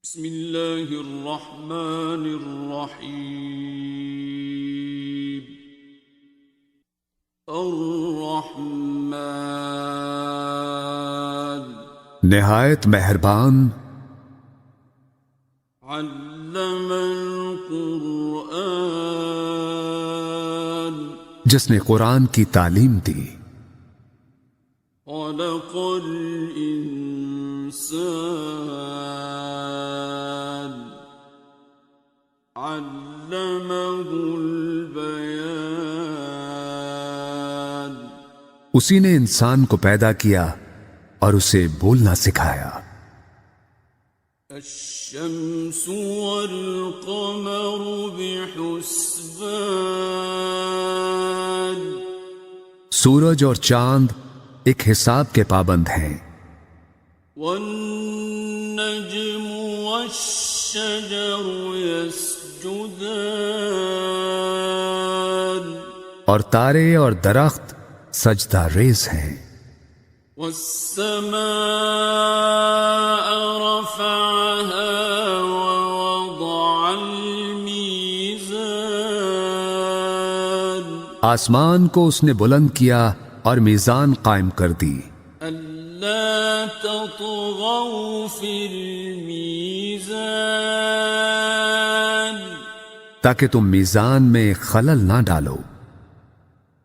بسم اللہ الرحمن الرحیم الرحمن نہایت مہربان، علم القرآن جس نے قرآن کی تعلیم دی، خلق الانسان علمہ البیان اسی نے انسان کو پیدا کیا اور اسے بولنا سکھایا۔ الشمس والقمر بحسبان سورج اور چاند ایک حساب کے پابند ہیں، والنجم والشجر يسجدان اور تارے اور درخت سجدہ ریز ہیں۔ والسماء رفعها ووضع الميزان آسمان کو اس نے بلند کیا اور میزان قائم کر دی، ألا تطغوا في الميزان تاکہ تم میزان میں خلل نہ ڈالو،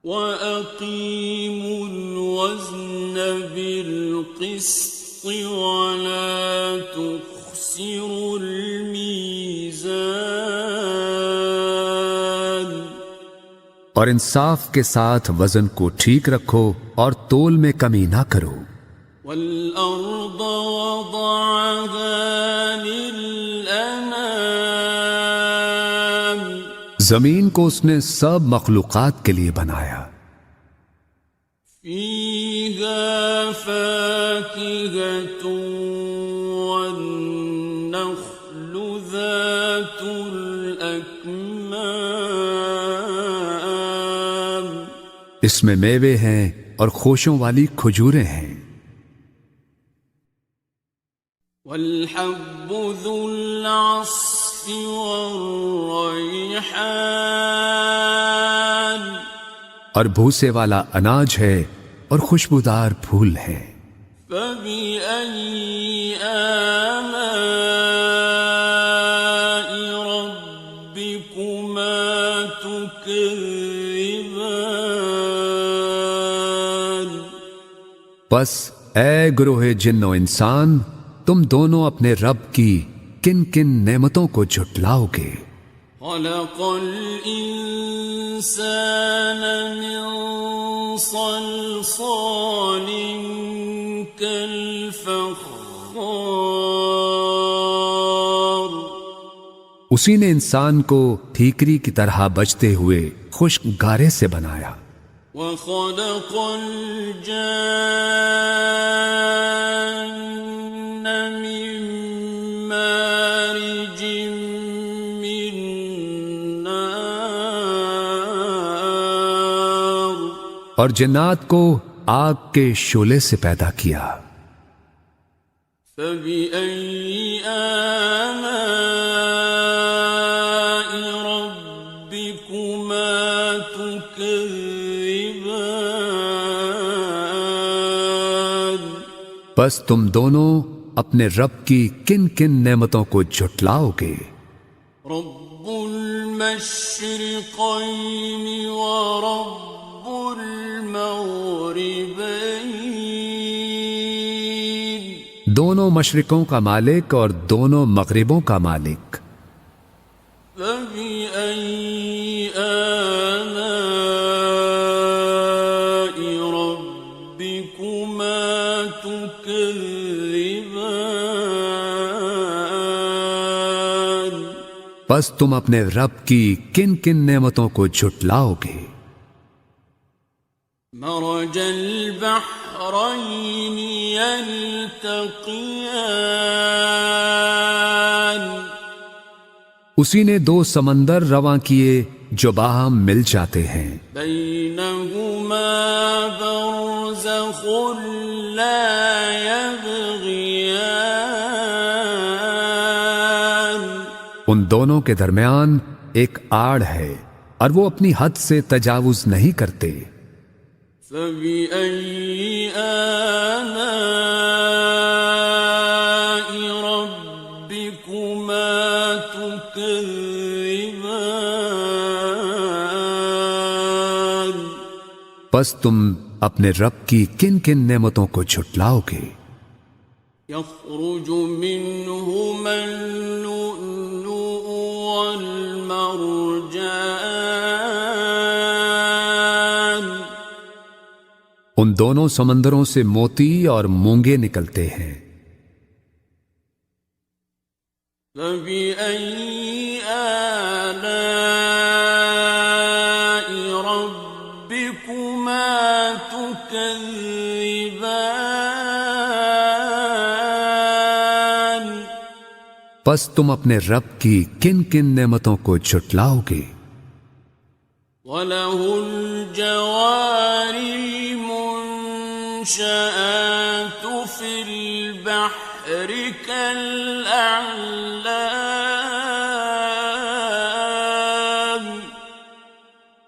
وَأَقِيمُوا الْوَزْنَ بِالْقِسْطِ وَلَا تُخْسِرُوا الْمِيزَانَ اور انصاف کے ساتھ وزن کو ٹھیک رکھو اور تول میں کمی نہ کرو۔ وَالْأَرْضَ وَضَعَهَا لِلْأَنَامِ زمین کو اس نے سب مخلوقات کے لیے بنایا، فِيهَا فَاكِهَةٌ وَالنَّخْلُ ذَاتُ الْأَكْمَامِ اس میں میوے ہیں اور خوشوں والی کھجوریں ہیں، وَالْحَبُّ ذُو الْعَصْفِ وَالرَّيْحَانِ اور بھوسے والا اناج ہے اور خوشبودار پھول ہیں۔ فَبِأَيِّ آلَاءِ رَبِّكُمَا تُكَذِّبَانِ بس اے گروہ جن و انسان، تم دونوں اپنے رب کی کن کن نعمتوں کو جھٹلاؤ گے۔ خَلَقَ الْإِنسَانَ مِنْ صَلْصَالٍ كَالْفَخَّارِ اسی نے انسان کو ٹھیکری کی طرح بجتے ہوئے خشک گارے سے بنایا، وَخَلَقَ الْجَانَّ مِن مَّارِجٍ مِّن نَّارٍ اور جنات کو آگ کے شعلے سے پیدا کیا۔ فَبِأَيِّ آلَاءِ رَبِّكُمَا تُكَذِّبَانِ بس تم دونوں اپنے رب کی کن کن نعمتوں کو جھٹلاؤ گے۔ رب المشرقين ورب المغربين دونوں مشرقوں کا مالک اور دونوں مغربوں کا مالک، فبأي آلاء ربكما تكذبان بس تم اپنے رب کی کن کن نعمتوں کو جھٹلاؤ گے۔ مرج البحرين يلتقيان اسی نے دو سمندر رواں کیے جو باہم مل جاتے ہیں، بينهما برزخ لا يبغيان ان دونوں کے درمیان ایک آڑ ہے اور وہ اپنی حد سے تجاوز نہیں کرتے۔ فَبِأَيِّ آلَاءِ رَبِّكُمَا تُكَذِّبَانِ پس تم اپنے رب کی کن کن نعمتوں کو جھٹلاؤ گے؟ يَخْرُجُ مِنْهُمَا اللُّؤْلُؤُ وَالْمَرْجَانُ ان دونوں سمندروں سے موتی اور مونگے نکلتے ہیں۔ فَبِأَيِّ آلَاءِ رَبِّكُمَا تُكَذِّبَانِ پس تم اپنے رب کی کن کن نعمتوں کو جھٹلاؤ گے؟ وَلَهُ الْجَوَارِ الْمُنشَآتُ فِي الْبَحْرِ كَالْأَعْلَامِ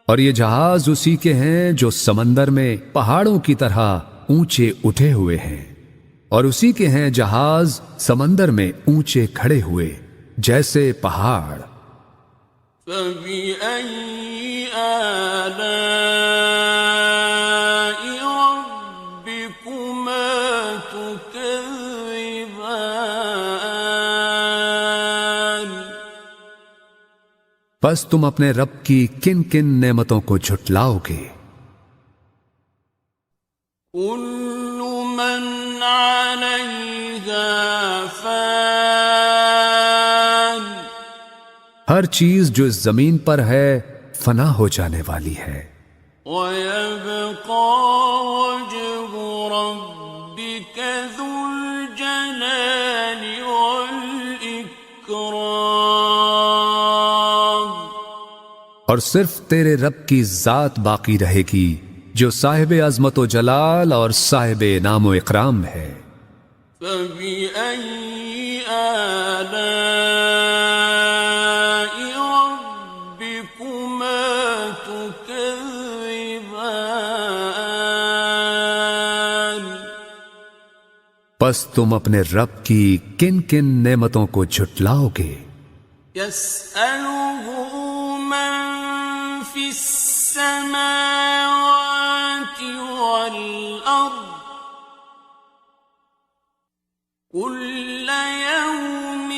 اور یہ جہاز اسی کے ہیں جو سمندر میں پہاڑوں کی طرح اونچے اٹھے ہوئے ہیں، اور اسی کے ہیں جہاز سمندر میں اونچے کھڑے ہوئے جیسے پہاڑ۔ فَبِأَيِّ آلَاءِ رَبِّكُمَا تُكَذِّبَانِ پس تم اپنے رب کی کن کن نعمتوں کو جھٹلاؤ گے؟ كُلُّ مَنْ عَلَيْهَا فَانٍ ہر چیز جو اس زمین پر ہے فنا ہو جانے والی ہے، وَيَبْقَى وَجْهُ رَبِّكَ ذُو الْجَلَالِ وَالْإِكْرَامِ اور صرف تیرے رب کی ذات باقی رہے گی جو صاحب عظمت و جلال اور صاحب انعام و اکرام ہے۔ فَبِأَيِّ آلَاءِ رَبِّكُمَا تُكَذِّبَانِ پس تم اپنے رب کی کن کن نعمتوں کو جھٹلاؤ گے؟ يَسْأَلُهُ مَن فِي السَّمَاوَاتِ وَالْأَرْضِ كُلَّ يَوْمٍ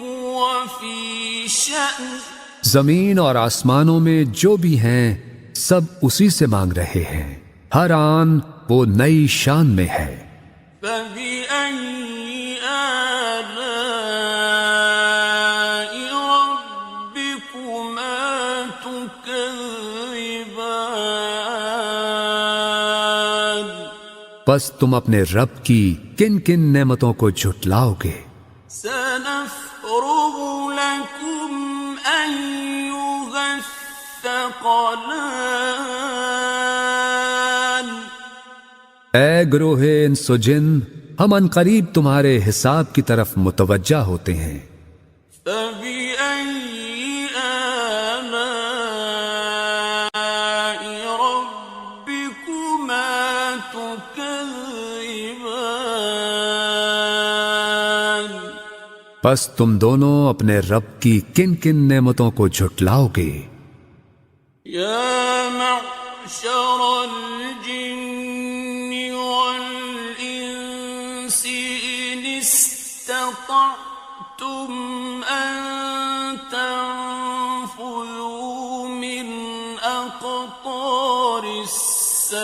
هُوَ فِي شَأْنٍ زمین اور آسمانوں میں جو بھی ہیں سب اسی سے مانگ رہے ہیں، ہر آن وہ نئی شان میں ہے۔ فَبِأَيِّ آلَاءِ رَبِّكُمَا تُكَذِّبَانِ پس تم اپنے رب کی کن کن نعمتوں کو جھٹلاؤ گے؟ سَنَفْرُغُ لَكُمْ أَيُّهَ الثَّقَلَانِ اے گروہ انس و جن، ہم عنقریب تمہارے حساب کی طرف متوجہ ہوتے ہیں۔ فَبِأَيِّ آلَاءِ رَبِّكُمَا تُكَذِّبَانِ پس تم دونوں اپنے رب کی کن کن نعمتوں کو جھٹلاؤ گے؟ يَا مَعْشَرَ الْجِنِّ وَالْإِنسِ إِنِ اسْتَطَعْتُمْ أَن تَنفُذُوا مِنْ أَقْطَارِ السَّمَاوَاتِ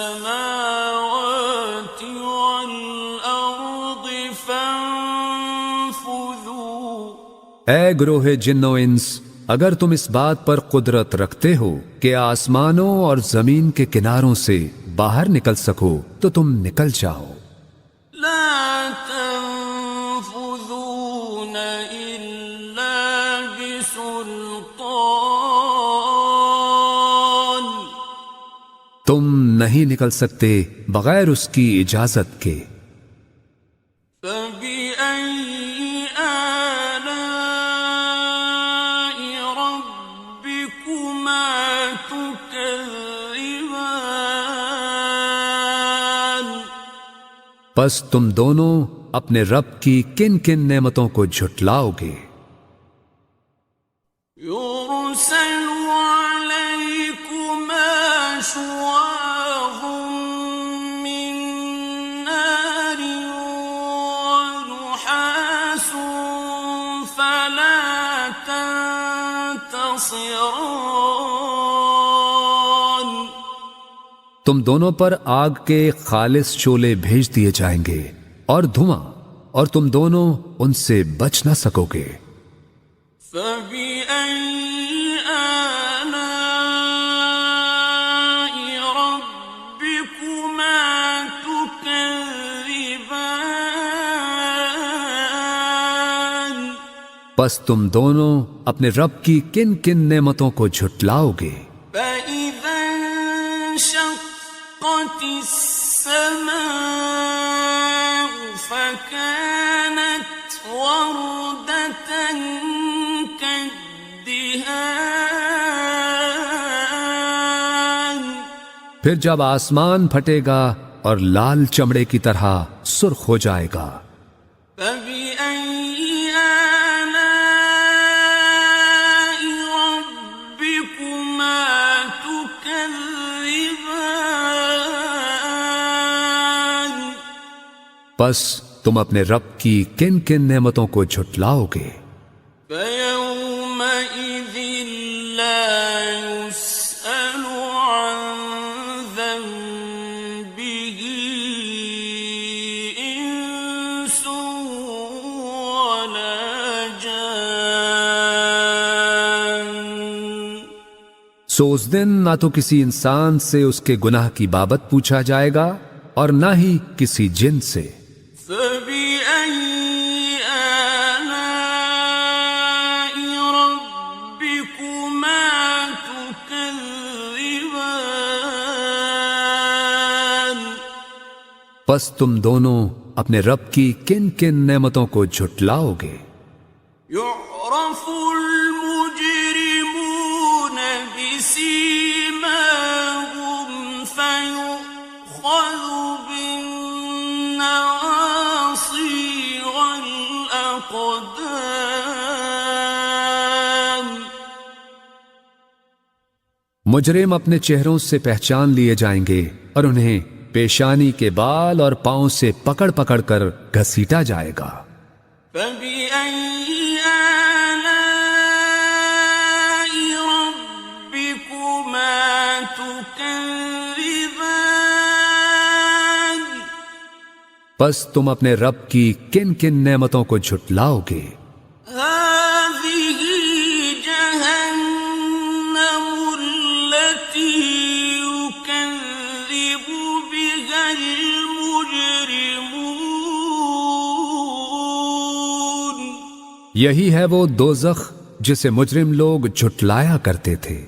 وَالْأَرْضِ فَانفُذُوا اے گروہ جن و انس، اگر تم اس بات پر قدرت رکھتے ہو کہ آسمانوں اور زمین کے کناروں سے باہر نکل سکو تو تم نکل جاؤ۔ لا تنفذون إلا بسلطان تم نہیں نکل سکتے بغیر اس کی اجازت کے۔ فبأي آلاء پس تم دونوں اپنے رب کی کن کن نعمتوں کو جھٹلاؤ گے؟ يرسل عليكما شواظ من نار ونحاس فلا تنتصران تم دونوں پر آگ کے خالص شعلے بھیج دیے جائیں گے اور دھواں، اور تم دونوں ان سے بچ نہ سکو گے۔ فَبِأَيِّ آلَاءِ رَبِّكُمَا تُكَذِّبَانِ پس تم دونوں اپنے رب کی کن کن نعمتوں کو جھٹلاؤ گے؟ فَإِذَا انشَقَّتِ السَّمَاءُ فَكَانَتْ وَرْدَةً كَالدِّهَانِ پھر جب آسمان پھٹے گا اور لال چمڑے کی طرح سرخ ہو جائے گا۔ فَبِأَيِّ آلَاءِ رَبِّكُمَا تُكَذِّبَانِ پس تم اپنے رب کی کن کن نعمتوں کو جھٹلاؤ گے؟ فَيَوْمَئِذٍ لَا يُسْأَلُ عَنْ ذَنبِهِ إِنسٌ وَلَا جَانٌّ سو اس دن نہ تو کسی انسان سے اس کے گناہ کی بابت پوچھا جائے گا اور نہ ہی کسی جن سے۔ فَبِأَيِّ آلَاءِ رَبِّكُمَا تُكَذِّبَانِ پس تم دونوں اپنے رب کی کن کن نعمتوں کو جھٹلاؤ گے؟ يُعْرَفُ الْمُجْرِمُونَ بِسِيمَاهُمْ فَيُؤْخَذُ بِالنَّوَاصِي وَالْأَقْدَامِ مجرم اپنے چہروں سے پہچان لیے جائیں گے اور انہیں پیشانی کے بال اور پاؤں سے پکڑ پکڑ کر گھسیٹا جائے گا۔ فَبِأَيِّ آلَاءِ رَبِّكُمَا تُكَذِّبَانِ پس تم اپنے رب کی کن کن نعمتوں کو جھٹلاؤ گے؟ هَٰذِهِ جَهَنَّمُ الَّتِي يُكَذِّبُ بِهَا الْمُجْرِمُونَ یہی ہے وہ دوزخ جسے مجرم لوگ جھٹلایا کرتے تھے۔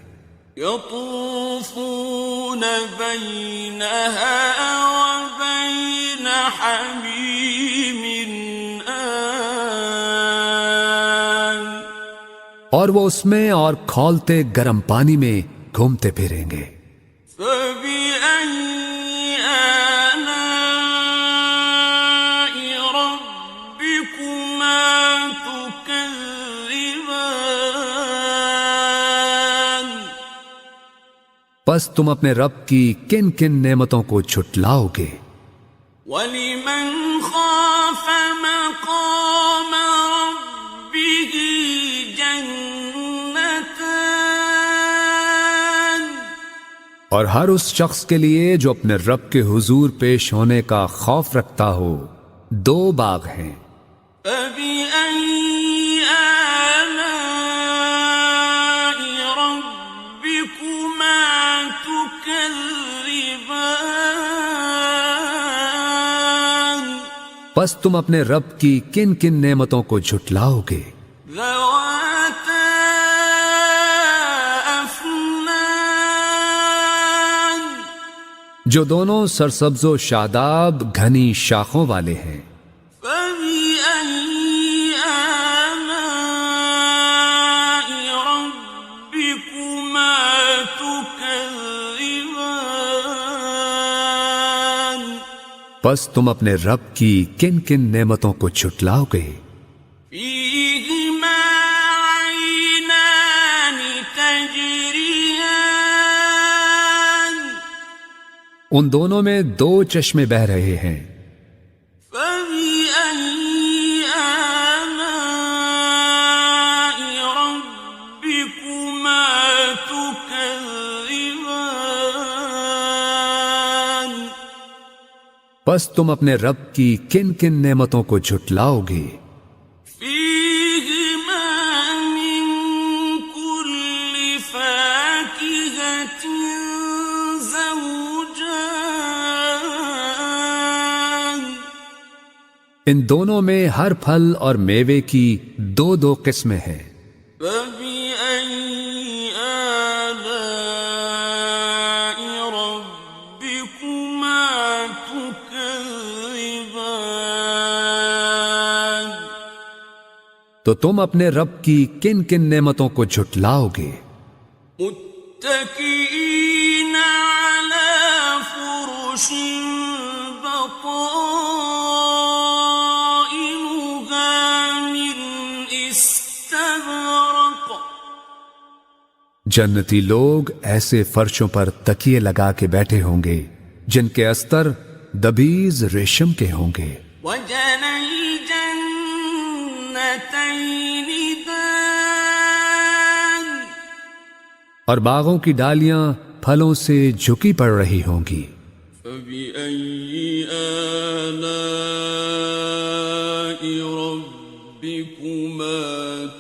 يَطُوفُونَ بَيْنَهَا وَبَيْنَ حَمِيمٍ آنٍ اور وہ اس میں اور کھولتے گرم پانی میں گھومتے پھریں گے۔ فَبِأَيِّ آلَاءِ رَبِّكُمَا تُكَذِّبَانِ پس تم اپنے رب کی کن کن نعمتوں کو جھٹلاؤ گے؟ وَلِمَنْ خَافَ مَقَامَ رَبِّهِ جَنَّتَانِ اور ہر اس شخص کے لیے جو اپنے رب کے حضور پیش ہونے کا خوف رکھتا ہو دو باغ ہیں۔ فَبِأَيِّ آلَاءِ رَبِّكُمَا تُكَذِّبَانِ پس تم اپنے رب کی کن کن نعمتوں کو جھٹلاؤ گے؟ ذَوَاتَا أَفْنَانٍ جو دونوں سرسبز و شاداب گھنی شاخوں والے ہیں۔ فَبِأَيِّ آلَاءِ رَبِّكُمَا تُكَذِّبَانِ پس تم اپنے رب کی کن کن نعمتوں کو جھٹلاؤ گے؟ فيهما عينان تجريان ان دونوں میں دو چشمے بہ رہے ہیں، فبأي آلاء ربكما تكذبان پس تم اپنے رب کی کن کن نعمتوں کو جھٹلاؤ گے؟ فيهما من كل فاكهة زوجان ان دونوں میں ہر پھل اور میوے کی دو دو قسمیں ہیں، فبأي آلاء ربكما تكذبان تو تم اپنے رب کی کن کن نعمتوں کو جھٹلاؤ گے؟ متكئين على فرش بطائنها من استبرق جنتی لوگ ایسے فرشوں پر تکیے لگا کے بیٹھے ہوں گے جن کے استر دبیز ریشم کے ہوں گے، وجنى الجنتين دان اور باغوں کی ڈالیاں پھلوں سے جھکی پڑ رہی ہوں گی۔ فبأي آلاء ربكما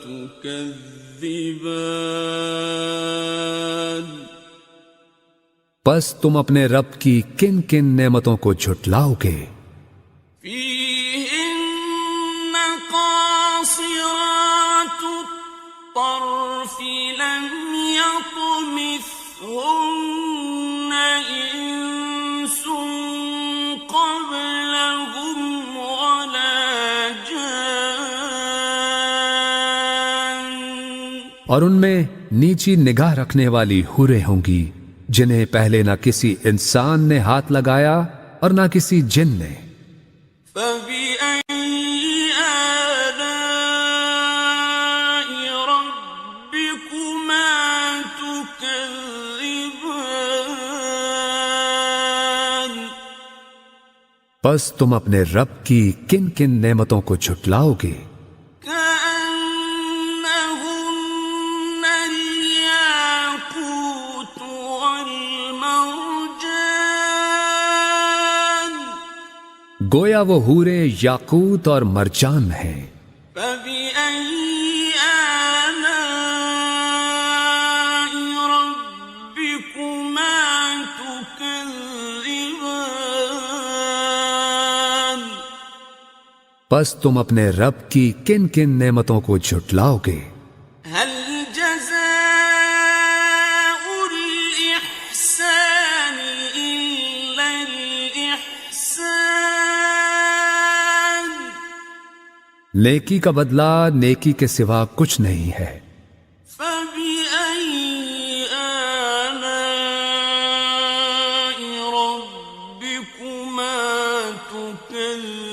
تكذبان پس تم اپنے رب کی کن کن نعمتوں کو جھٹلاؤ گے؟ فيهن قاصرات الطرف لم يطمثهن إنس قبلهم ولا جان اور ان میں نیچی نگاہ رکھنے والی حوریں ہوں گی جنہیں پہلے نہ کسی انسان نے ہاتھ لگایا اور نہ کسی جن نے۔ فبأي آلاء ربكما تكذبان پس تم اپنے رب کی کن کن نعمتوں کو جھٹلاؤ گے؟ كأنهن الياقوت والمرجان گویا وہ حوریں یاقوت اور مرجان ہیں۔ فبأي آلاء ربكما تكذبان پس تم اپنے رب کی کن کن نعمتوں کو جھٹلاؤ گے؟ هل جزاء الإحسان إلا الإحسان نیکی کا بدلہ نیکی کے سوا کچھ نہیں ہے۔ فبأي آلاء ربكما تكذبان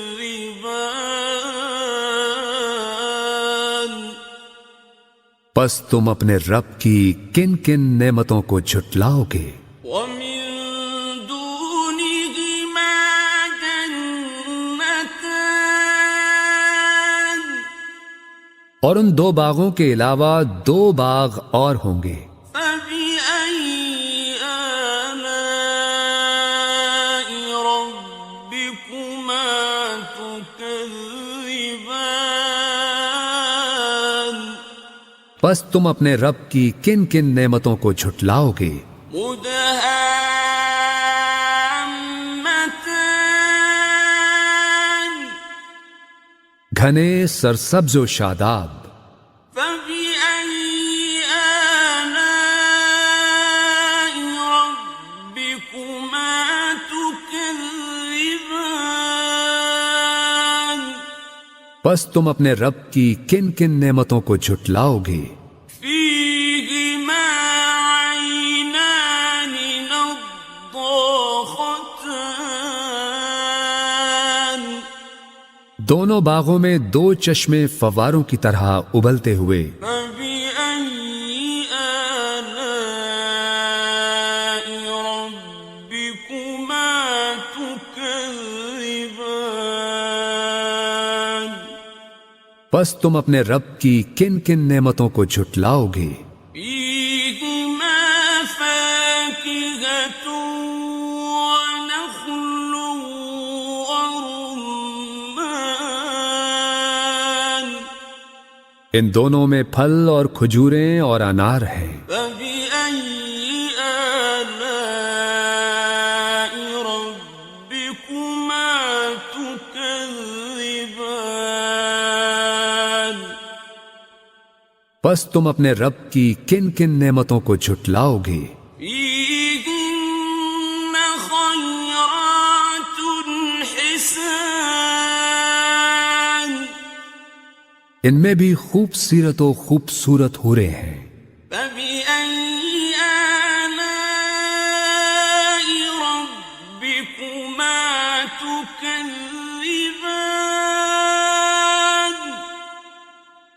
پس تم اپنے رب کی کن کن نعمتوں کو جھٹلاؤ گے؟ ومن دونهما جنتان اور ان دو باغوں کے علاوہ دو باغ اور ہوں گے۔ فبأي آلاء ربكما تكذبان پس تم اپنے رب کی کن کن نعمتوں کو جھٹلاؤ گے؟ مدهامتان گھنے سرسبز و شاداب۔ فبأي آلاء ربكما تكذبان پس تم اپنے رب کی کن کن نعمتوں کو جھٹلاؤ گے؟ فيهما عينان نضاختان دونوں باغوں میں دو چشمے فواروں کی طرح ابلتے ہوئے. فبأي آلاء ربكما تكذبان پس تم اپنے رب کی کن کن نعمتوں کو جھٹلاؤ گے؟ فيهما فاكهة ونخل ورمان ان دونوں میں پھل اور کھجوریں اور انار ہیں. فبأي آلاء ربكما تكذبان پس تم اپنے رب کی کن کن نعمتوں کو جھٹلاؤ گے؟ فيهن خيرات حسان ان میں بھی خوبصورت و خوبصورت حوریں ہیں. فبأي آلاء ربكما تكذبان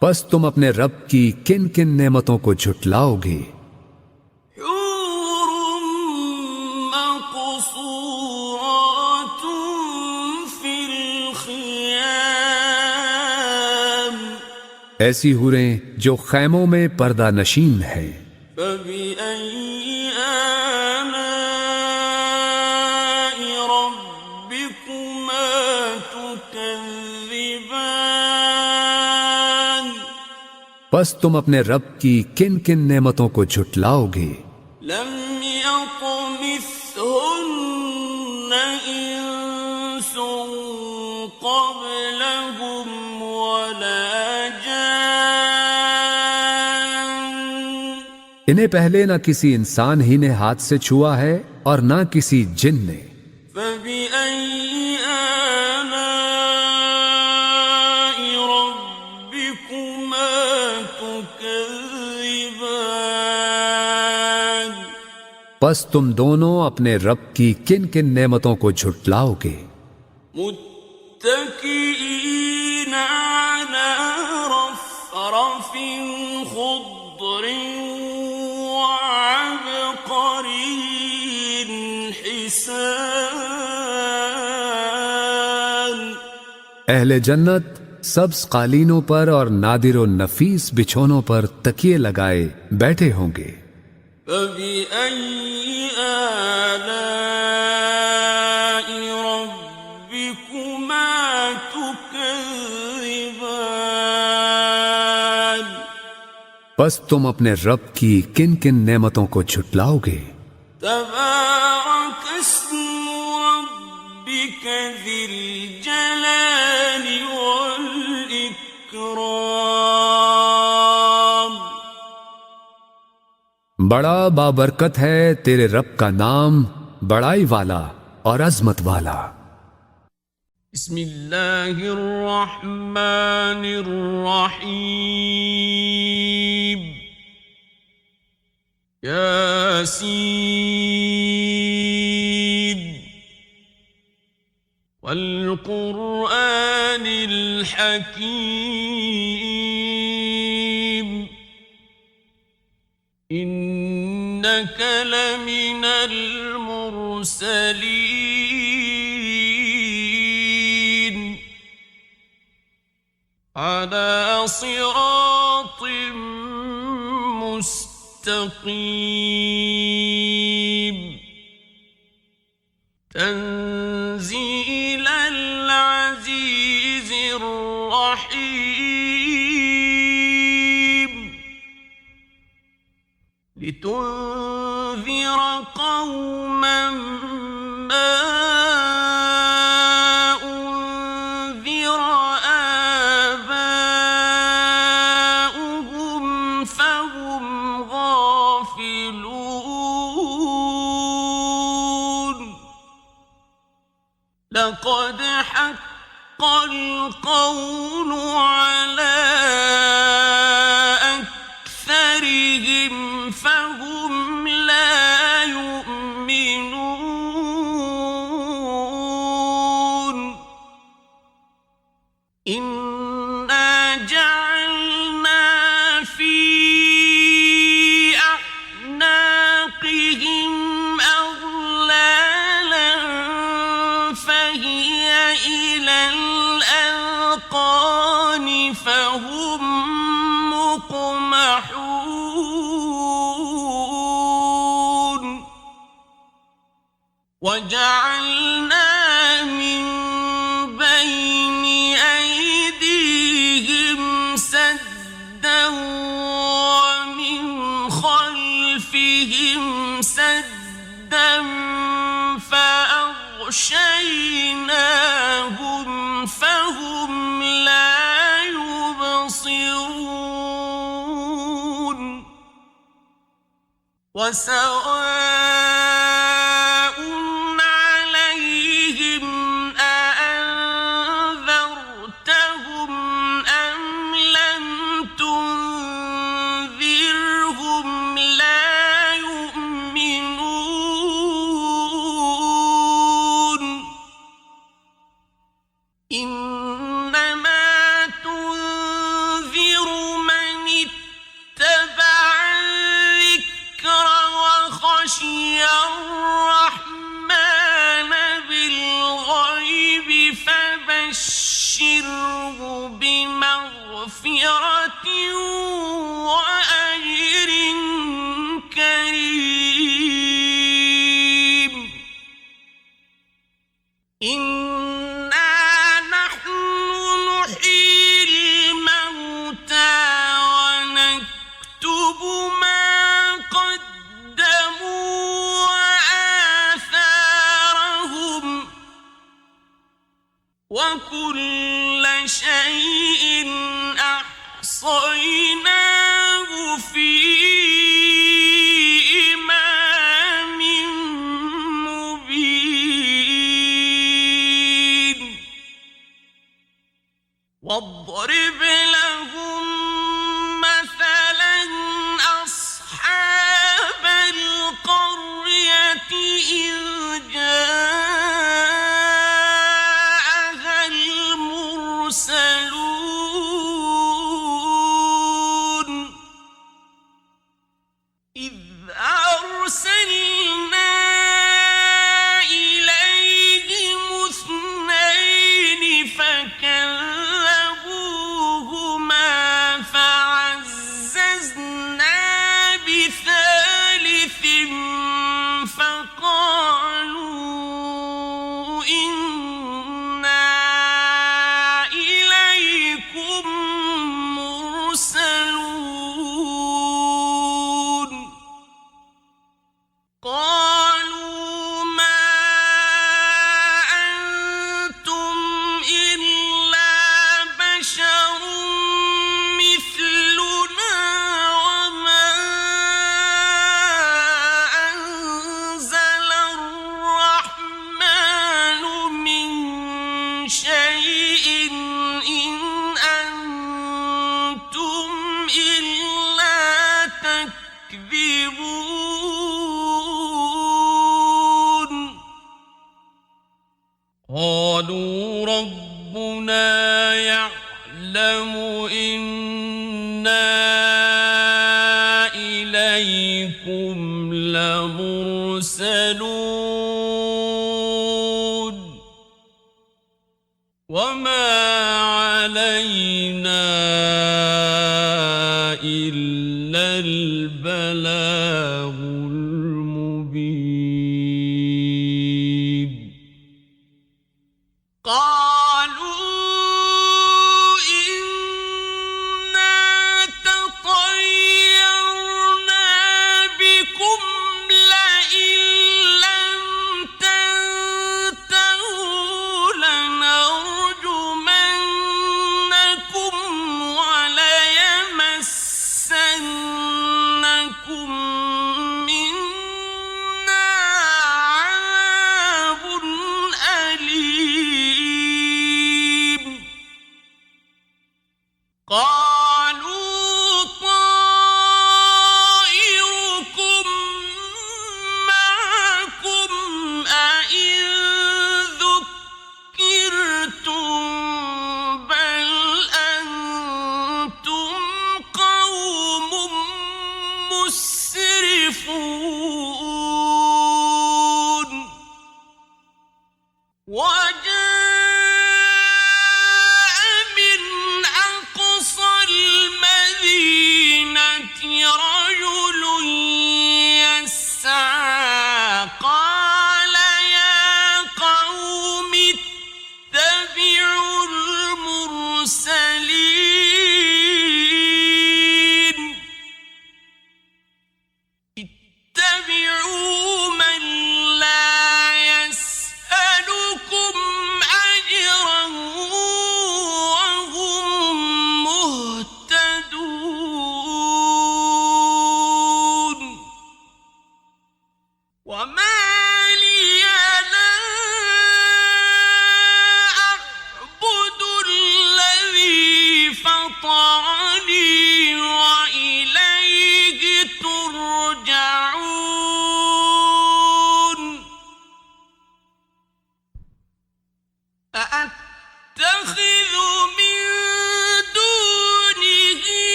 پس تم اپنے رب کی کن کن نعمتوں کو جھٹلاؤ گے؟ حور مقصورات في الخيام ایسی حوریں جو خیموں میں پردہ نشین ہیں. فبأي آلاء ربكما تكذبان پس تم اپنے رب کی کن کن نعمتوں کو جھٹلاؤ گے؟ لم يطمثهن إنس قبلهم ولا جان انہیں پہلے نہ کسی انسان ہی نے ہاتھ سے چھوا ہے اور نہ کسی جن نے. فبأي آلاء ربكما تكذبان پس تم دونوں اپنے رب کی کن کن نعمتوں کو جھٹلاؤ گے؟ متكئين على رفرف خضر وعبقري حسان اہل جنت سبز قالینوں پر اور نادر و نفیس بچھونوں پر تکیے لگائے بیٹھے ہوں گے. فبأي آلاء ربكما تكذبان پس تم اپنے رب کی کن کن نعمتوں کو جھٹلاؤ گے؟ تبارك اسم ربك ذي الجلال والإكرام بڑا بابرکت ہے تیرے رب کا نام، بڑائی والا اور عظمت والا. بسم الله الرحمن الرحيم ياسين والقرآن الحكيم إنك لمن المرسلين على صراط مستقيم تنزيل العزيز الرحيم لتنذر قوما ما أنذر آباؤهم فهم غافلون لقد حق القول على أكثرهم فهم لا يؤمنون مقمحون وجعلنا من بين أيديهم سدا ومن خلفهم سدا فأغشيناهم فهم لا يبصرون وسواء عليهم أأنذرتهم أم لم تنذرهم لا يؤمنون إنما تنذر من اتبع الذكر وخشي الرحمن بالغيب فبشره بمغفرة وأجر كريم إنا نحن نحيي الموتى ونكتب ما قدموا وآثارهم وكل شيء أحصيناه في إمام مبين واضرب لهم مثلا أصحاب القرية إذ جاءها المرسلون إذ أرسلنا إليهم اثنين فكذبوهما فعززنا بثالث فقالوا إنا إليكم مرسلون قالوا ما أنتم إلا بشر مثلنا وما أنزل الرحمن من شيء إن أنتم إلا تكذبون قالوا ربنا يعلم إنا إليكم لمرسلون وما علينا إلا البلاغ المبين قالوا إنا تطيرنا بكم لئن لم تنتهوا لنرجمنكم وليمسنكم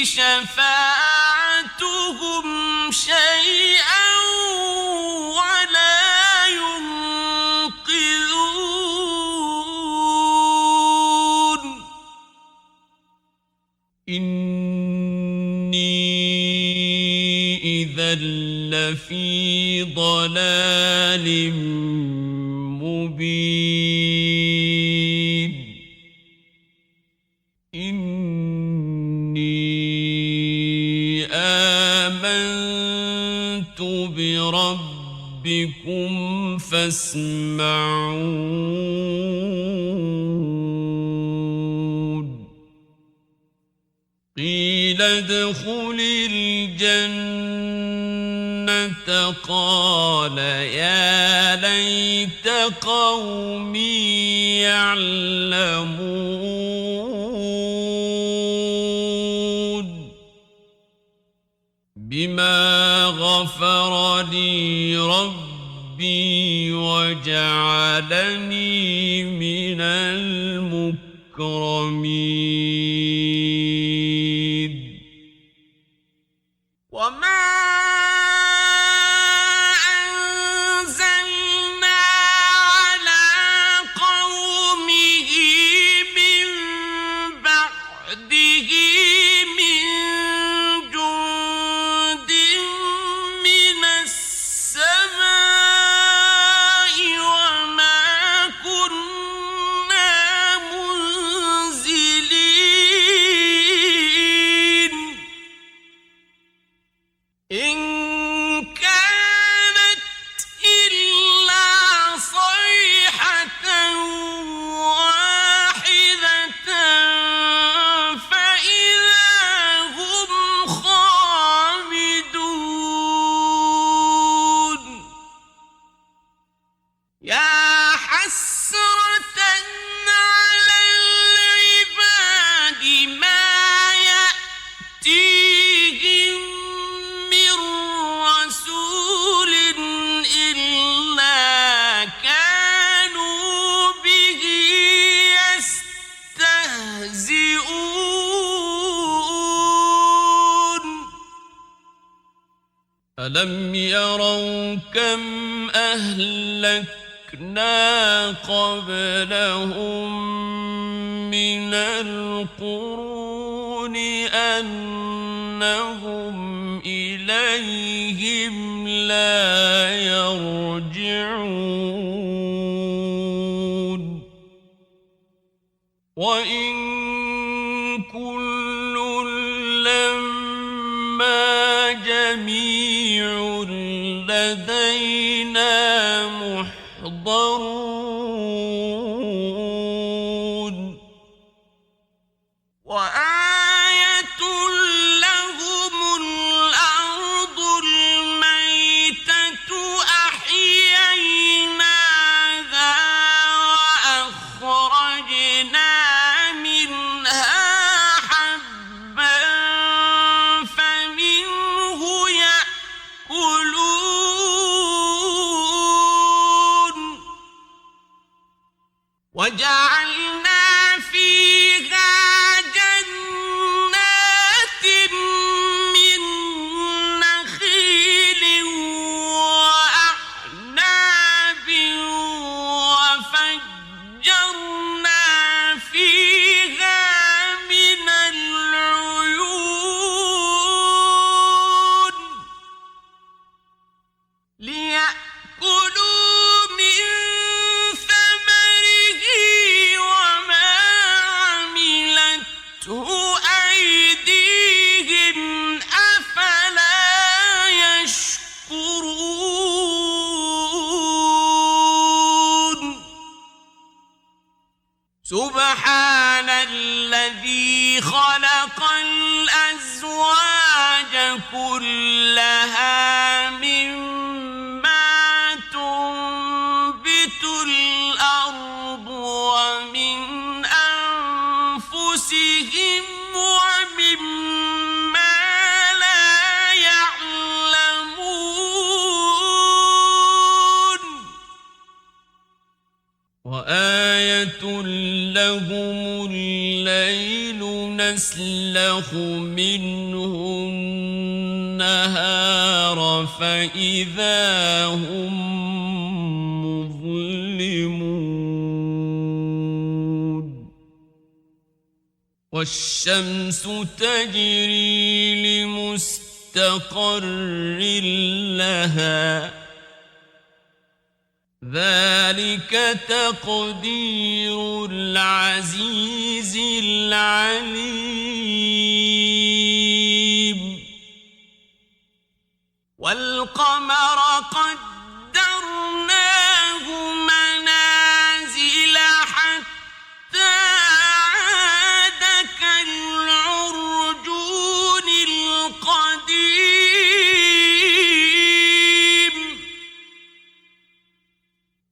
شفاعتهم شيئا ولا ينقذون إني إذا لفي ضلال مبين إني آمنت بربكم فاسمعون قيل ادخل الجنة قال يا ليت قومي يعلمون بما غفر لي ربي وجعلني من المكرمين وما أنزلنا على قومه من بعده من جند من السماء وما كنا منزلين إن كانت إلا صيحة واحدة فإذا هم خامدون يا حسرة على العباد ما يأتيهم من رسول إلا كانوا به يستهزئون ألم يروا كم أهلكنا قبلهم من القرون أنهم إليهم لا يرجعون وإن كل لما جميع لدينا محضرون وآية لهم الأرض الميتة أحييناها وأخرجنا منها حبا فمنه يأكلون وجعلنا فيها جنات من نخيل وأعناب وفجرنا فيها من العيون ليأكلوا من ثمره وما عملته أيديهم أفلا يشكرون سبحان الذي خلق الأزواج كلها مما تنبت الأرض ومن أنفسهم ومما لا يعلمون وآية لهم الليل نسلك يتسلخ منه النهار فإذا هم مظلمون والشمس تجري لمستقر لها ذلك تقدير العزيز العليم والقمر قدرناه منازل حتى عاد كالعرجون القديم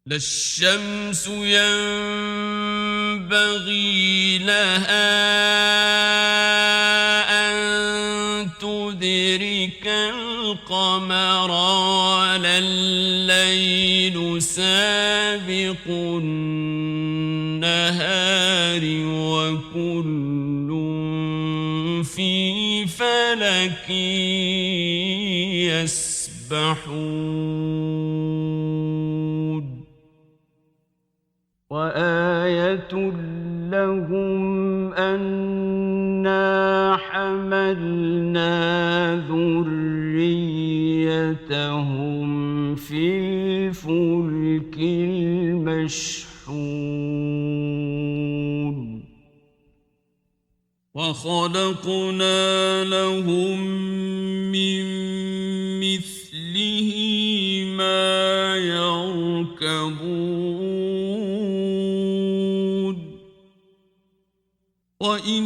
لا الشمس ينبغي لها أن تدرك القمر ولا الليل سابق النهار وكل في فلك يسبحون وآية لهم أنا حملنا ذريتهم في الفلك المشحون وخلقنا لهم من مثله ما يركبون وإن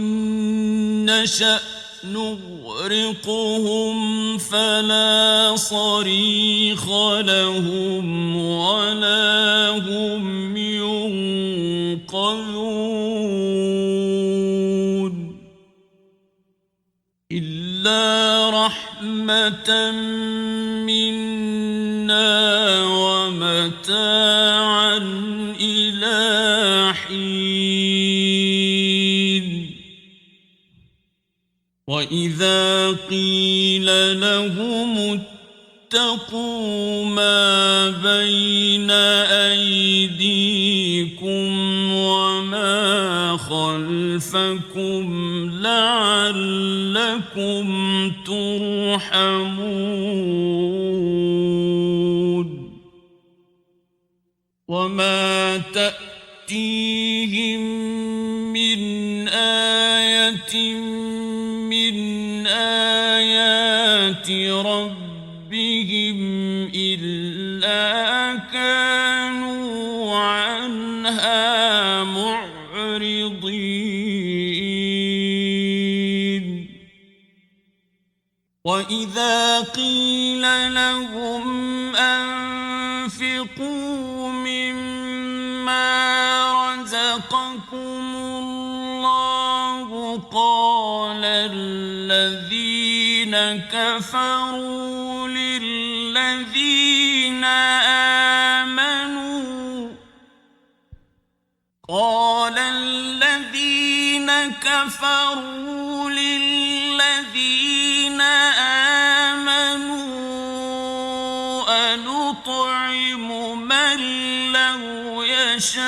نشأ نغرقهم فلا صريخ لهم ولا هم ينقذون إلا رحمة منا ومتاعا إلى حين وإذا قيل لهم اتقوا ما بين أيديكم وما خلفكم لعلكم ترحمون وما تأتيهم من آية من آيات ربهم إلا كانوا عنها معرضين وإذا قيل لهم أنفقوا مما رزقكم الله قال الذين كفروا للذين آمنوا أنطعم من لو يشاء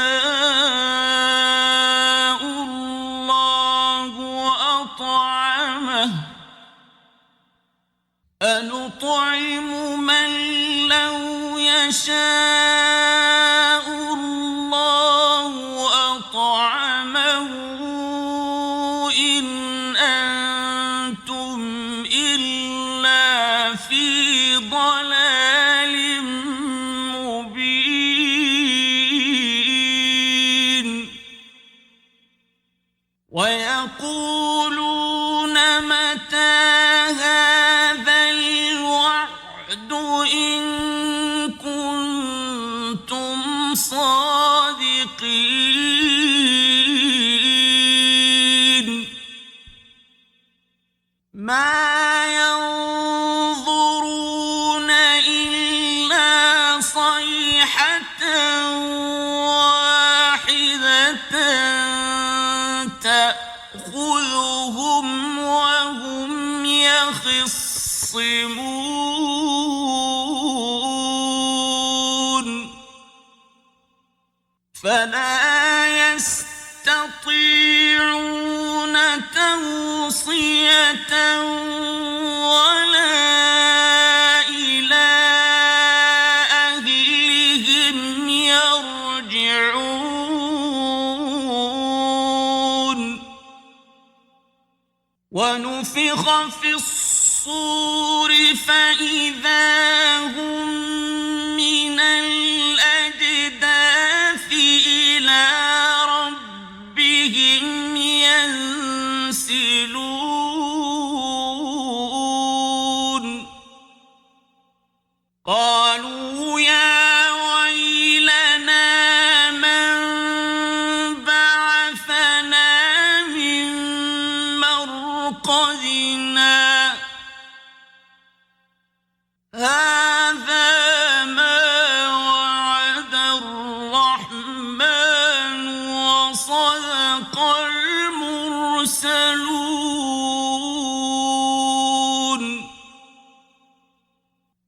الله أطعمه أنطعم من لو يشاء الله أطعمه إن أنتم إلا في ضلال مبين ويقولون متى هذا الوعد إن كنتم صادقين ما ينظرون إلا صيحة واحدة تأخذهم يخصمون فلا يستطيعون توصية ولا إلى أهلهم يرجعون ونفخ في الصور فإذا هم من الأجداث إلى ربهم ينسلون قالوا يا ويلنا من بعثنا من مرقدنا هذا ما وعد الرحمن وصدق المرسلون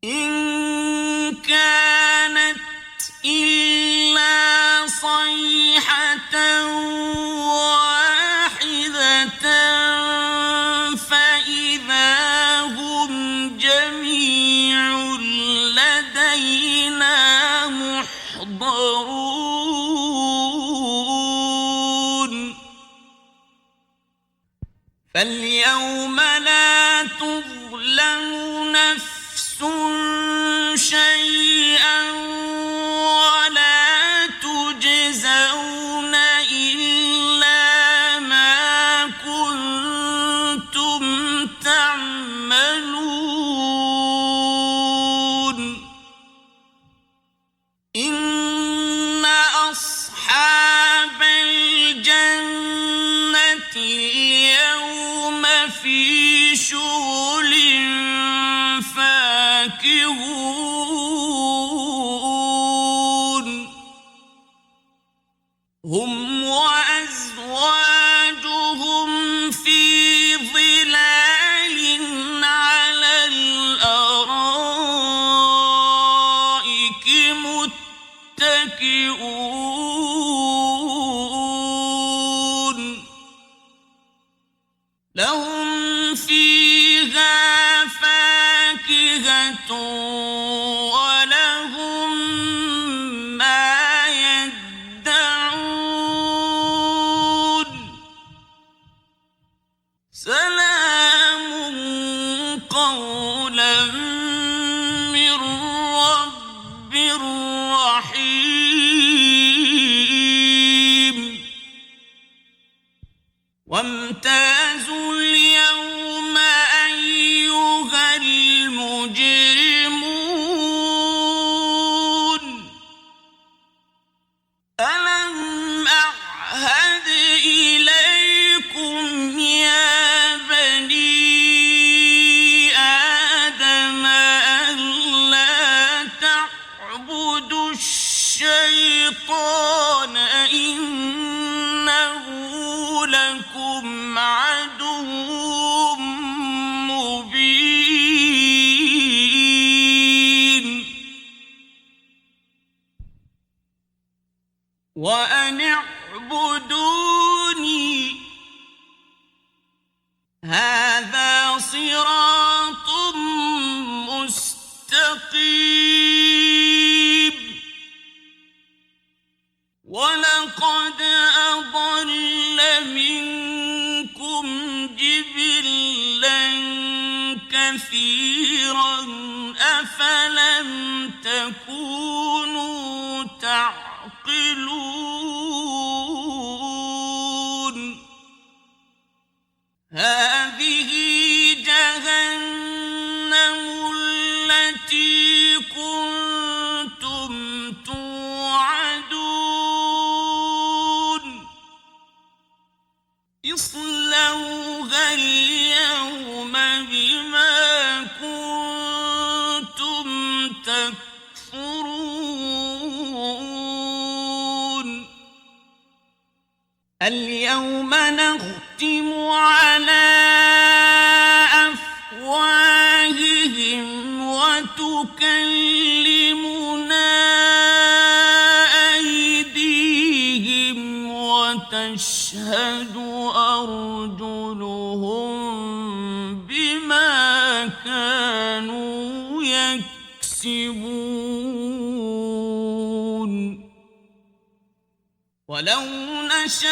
إن كانت إلا صيحة واحدة فإذا هم جميع لدينا محضرون فاليوم لا تظلم نفس شيئا ولا تجزون إلا ما كنتم تعملون إن أصحاب الجنة اليوم في شغل فاكهون هم وأزواجهم في ظلال على الأرائك متكئون لهم فيها فاكهة ولهم ما يدعون سلام قولا من رب رحيم وامتازوا اليوم أيها المجرمون ألم أعهد إليكم يا بني آدم ألا تعبدوا الشيطان إنه لكم عدو مبين وأن اعبدوني هذا صراط مستقيم ولقد أضل منكم جبلا كثيرا أفلم تكونوا تعقلون هذه جهنم التي كنتم توعدون اصلوها اليوم بما كنتم تكفرون اليوم نختم على أفواههم تكلمنا أيديهم وتشهد أرجلهم بما كانوا يكسبون ولو نشاء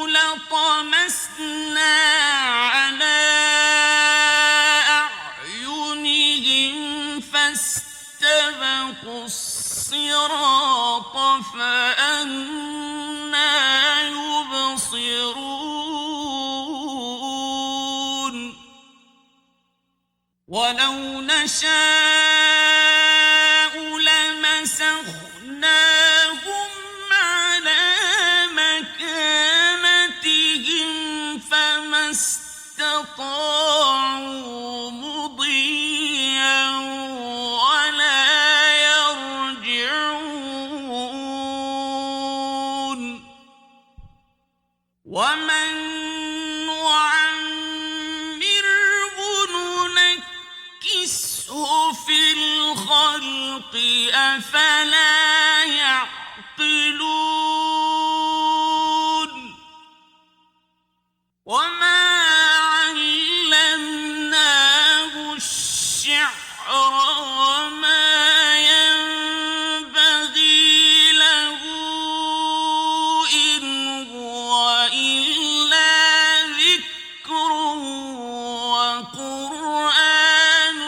لطمسنا على أعينهم فاستبقوا الصراط فأنى يبصرون ولو نشاء لمسخناهم على مكانتهم فما استطاعوا مضيا ولا يرجعون ومن نعمره ننكسه في الخلق أفلا يعقلون وما علمناه الشعر وما ينبغي له إن هو إلا ذكر وقرآن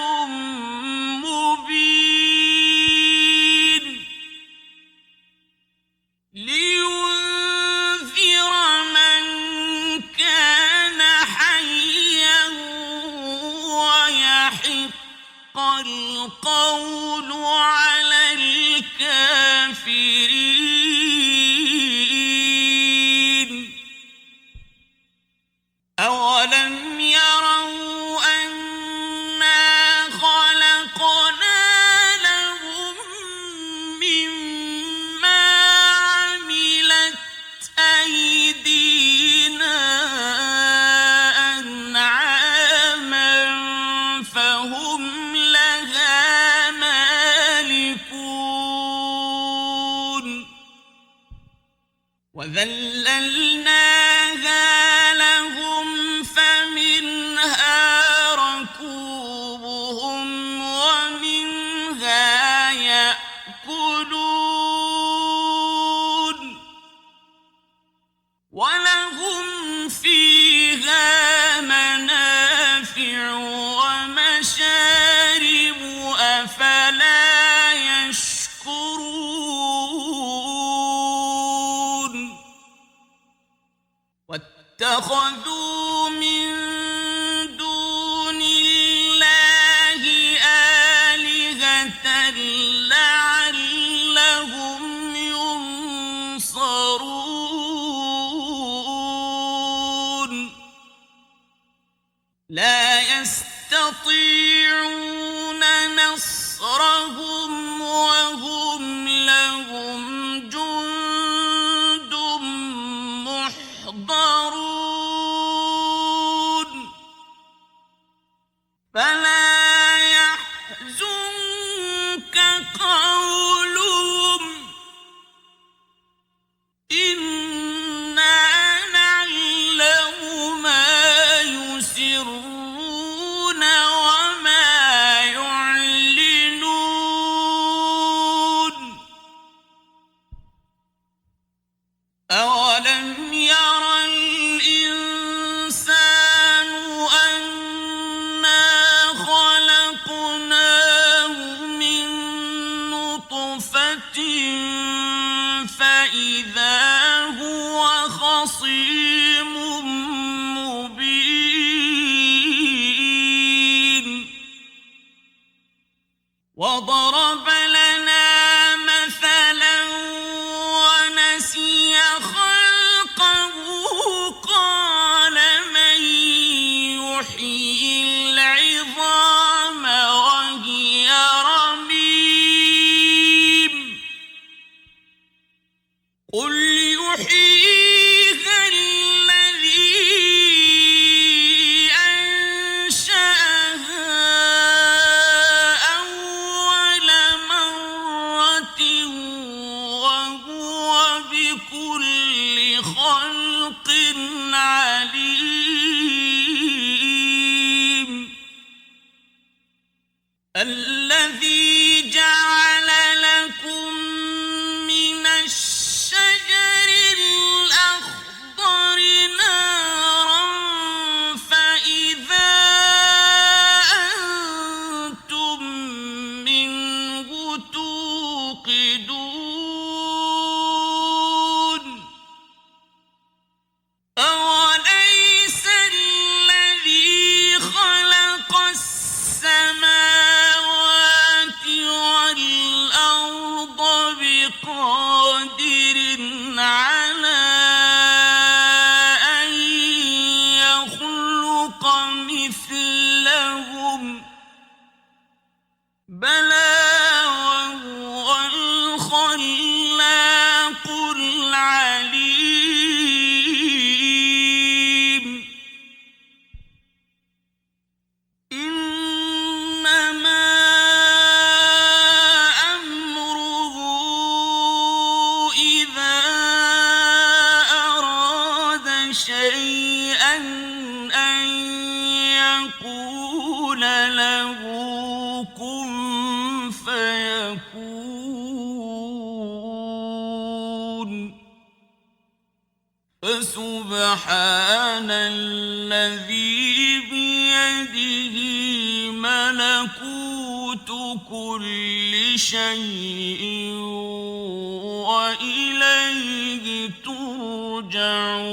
مبين لينذر من كان حيا ويحق القول على الكافرين أولم يروا أنا خلقنا لهم مما عملت أيدينا أنعاما فهم لها مالكون وذللناها لهم فمنها ركوبهم ومنها يأكلون ولهم فيها منافع ومشارب أفلا يشكرون واتخذوا من دون الله آلهة لعلهم ينصرون لا يستطيعون نصرهم وهم لهم جند محضرون فلا يحزنك قولهم إنا نعلم ما يسرون وما يعلنون الذي جعل لكم من الشجر الأخضر نارا فإذا أنتم منه توقدون أوليس الذي خلق السماوات والأرض بقادر على أن يخلق مثلهم بلى وهو الخلاق العليم إنما أمره إذا أراد شيئا أن يقول له كن فيكون فسبحان الذي بيده ملكوت كل شيء وإليه ترجعون